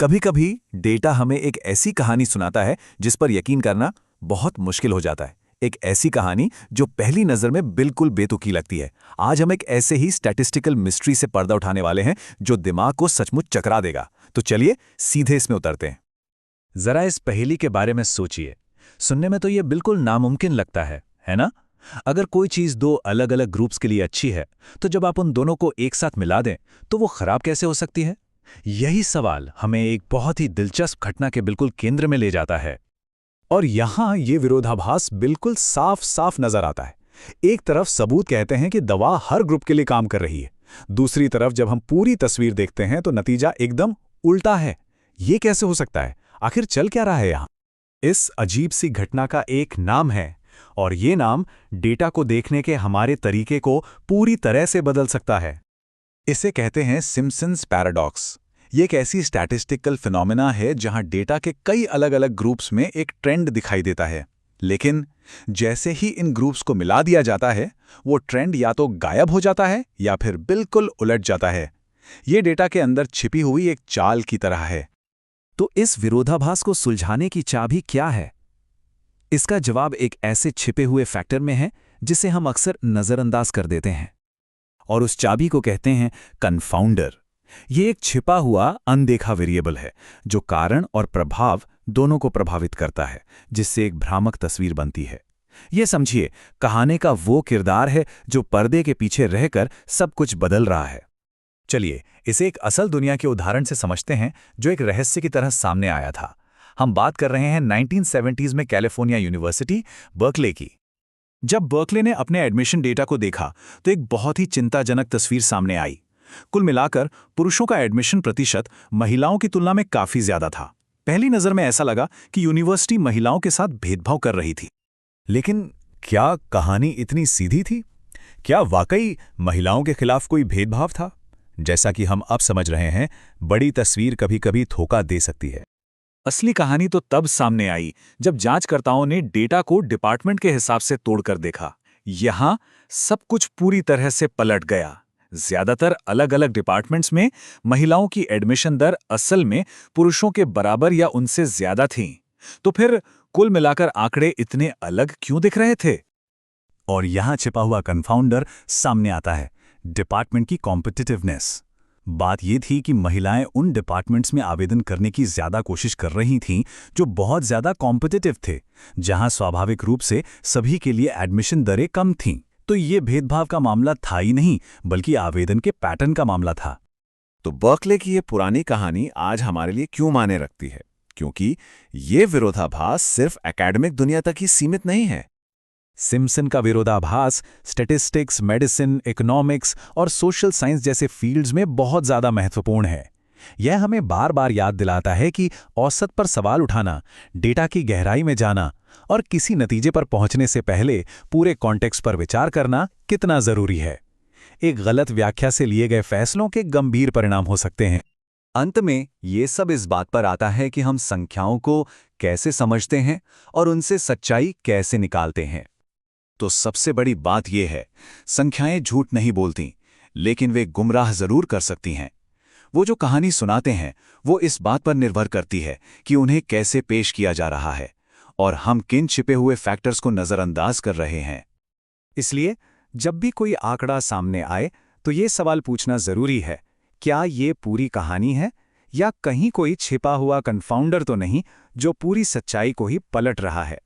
कभी कभी डेटा हमें एक ऐसी कहानी सुनाता है जिस पर यकीन करना बहुत मुश्किल हो जाता है। एक ऐसी कहानी जो पहली नज़र में बिल्कुल बेतुकी लगती है। आज हम एक ऐसे ही स्टैटिस्टिकल मिस्ट्री से पर्दा उठाने वाले हैं जो दिमाग को सचमुच चकरा देगा। तो चलिए सीधे इसमें उतरते हैं। जरा इस पहेली के बारे में सोचिए। सुनने में तो ये बिल्कुल नामुमकिन लगता है ना? अगर कोई चीज़ दो अलग अलग ग्रुप्स के लिए अच्छी है, तो जब आप उन दोनों को एक साथ मिला दें तो वो खराब कैसे हो सकती है? यही सवाल हमें एक बहुत ही दिलचस्प घटना के बिल्कुल केंद्र में ले जाता है। और यहां ये विरोधाभास बिल्कुल साफ साफ नजर आता है। एक तरफ सबूत कहते हैं कि दवा हर ग्रुप के लिए काम कर रही है, दूसरी तरफ जब हम पूरी तस्वीर देखते हैं तो नतीजा एकदम उल्टा है। ये कैसे हो सकता है? आखिर चल क्या रहा है यहां? इस अजीब सी घटना का एक नाम है, और ये नाम डेटा को देखने के हमारे तरीके को पूरी तरह से बदल सकता है। इसे कहते हैं सिम्पसन्स पैराडॉक्स। ये एक ऐसी स्टैटिस्टिकल फिनोमेना है जहां डेटा के कई अलग अलग ग्रुप्स में एक ट्रेंड दिखाई देता है, लेकिन जैसे ही इन ग्रुप्स को मिला दिया जाता है, वो ट्रेंड या तो गायब हो जाता है या फिर बिल्कुल उलट जाता है। ये डेटा के अंदर छिपी हुई एक चाल की तरह है। तो इस विरोधाभास को सुलझाने की चाबी क्या है? इसका जवाब एक ऐसे छिपे हुए फैक्टर में है जिसे हम अक्सर नज़रअंदाज कर देते हैं, और उस चाबी को कहते हैं कन्फाउंडर। ये एक छिपा हुआ अनदेखा वेरिएबल है जो कारण और प्रभाव दोनों को प्रभावित करता है, जिससे एक भ्रामक तस्वीर बनती है। ये समझिए, कहानी का वो किरदार है जो पर्दे के पीछे रहकर सब कुछ बदल रहा है। चलिए इसे एक असल दुनिया के उदाहरण से समझते हैं जो एक रहस्य की तरह सामने आया था। हम बात कर रहे हैं 1970s में कैलिफोर्निया यूनिवर्सिटी बर्कले की। जब बर्कले ने अपने एडमिशन डेटा को देखा तो एक बहुत ही चिंताजनक तस्वीर सामने आई। कुल मिलाकर पुरुषों का एडमिशन प्रतिशत महिलाओं की तुलना में काफी ज्यादा था। पहली नजर में ऐसा लगा कि यूनिवर्सिटी महिलाओं के साथ भेदभाव कर रही थी। लेकिन क्या कहानी इतनी सीधी थी? क्या वाकई महिलाओं के खिलाफ कोई भेदभाव था? जैसा कि हम अब समझ रहे हैं, बड़ी तस्वीर कभी कभी धोखा दे सकती है। असली कहानी तो तब सामने आई जब जांचकर्ताओं ने डेटा को डिपार्टमेंट के हिसाब से तोड़कर देखा। यहां सब कुछ पूरी तरह से पलट गया। ज्यादातर अलग अलग डिपार्टमेंट्स में महिलाओं की एडमिशन दर असल में पुरुषों के बराबर या उनसे ज्यादा थी। तो फिर कुल मिलाकर आंकड़े इतने अलग क्यों दिख रहे थे? और यहां छिपा हुआ कन्फाउंडर सामने आता है, डिपार्टमेंट की कॉम्पिटिटिवनेस। बात यह थी कि महिलाएं उन डिपार्टमेंट्स में आवेदन करने की ज्यादा कोशिश कर रही थीं जो बहुत ज्यादा कॉम्पिटिटिव थे, जहां स्वाभाविक रूप से सभी के लिए एडमिशन दरें कम थीं। तो ये भेदभाव का मामला था ही नहीं, बल्कि आवेदन के पैटर्न का मामला था। तो बर्कले की ये पुरानी कहानी आज हमारे लिए क्यों मायने रखती है? क्योंकि ये विरोधाभास सिर्फ एकेडमिक दुनिया तक ही सीमित नहीं है। सिम्पसन का विरोधाभास स्टैटिस्टिक्स, मेडिसिन, इकोनॉमिक्स और सोशल साइंस जैसे फील्ड्स में बहुत ज़्यादा महत्वपूर्ण है। यह हमें बार बार याद दिलाता है कि औसत पर सवाल उठाना, डेटा की गहराई में जाना और किसी नतीजे पर पहुंचने से पहले पूरे कॉन्टेक्स्ट पर विचार करना कितना ज़रूरी है। एक गलत व्याख्या से लिए गए फैसलों के गंभीर परिणाम हो सकते हैं। अंत में ये सब इस बात पर आता है कि हम संख्याओं को कैसे समझते हैं और उनसे सच्चाई कैसे निकालते हैं। तो सबसे बड़ी बात यह है, संख्याएं झूठ नहीं बोलती, लेकिन वे गुमराह जरूर कर सकती हैं। वो जो कहानी सुनाते हैं वो इस बात पर निर्भर करती है कि उन्हें कैसे पेश किया जा रहा है और हम किन छिपे हुए फैक्टर्स को नज़रअंदाज कर रहे हैं। इसलिए जब भी कोई आंकड़ा सामने आए तो ये सवाल पूछना जरूरी है, क्या ये पूरी कहानी है या कहीं कोई छिपा हुआ कन्फाउंडर तो नहीं जो पूरी सच्चाई को ही पलट रहा है।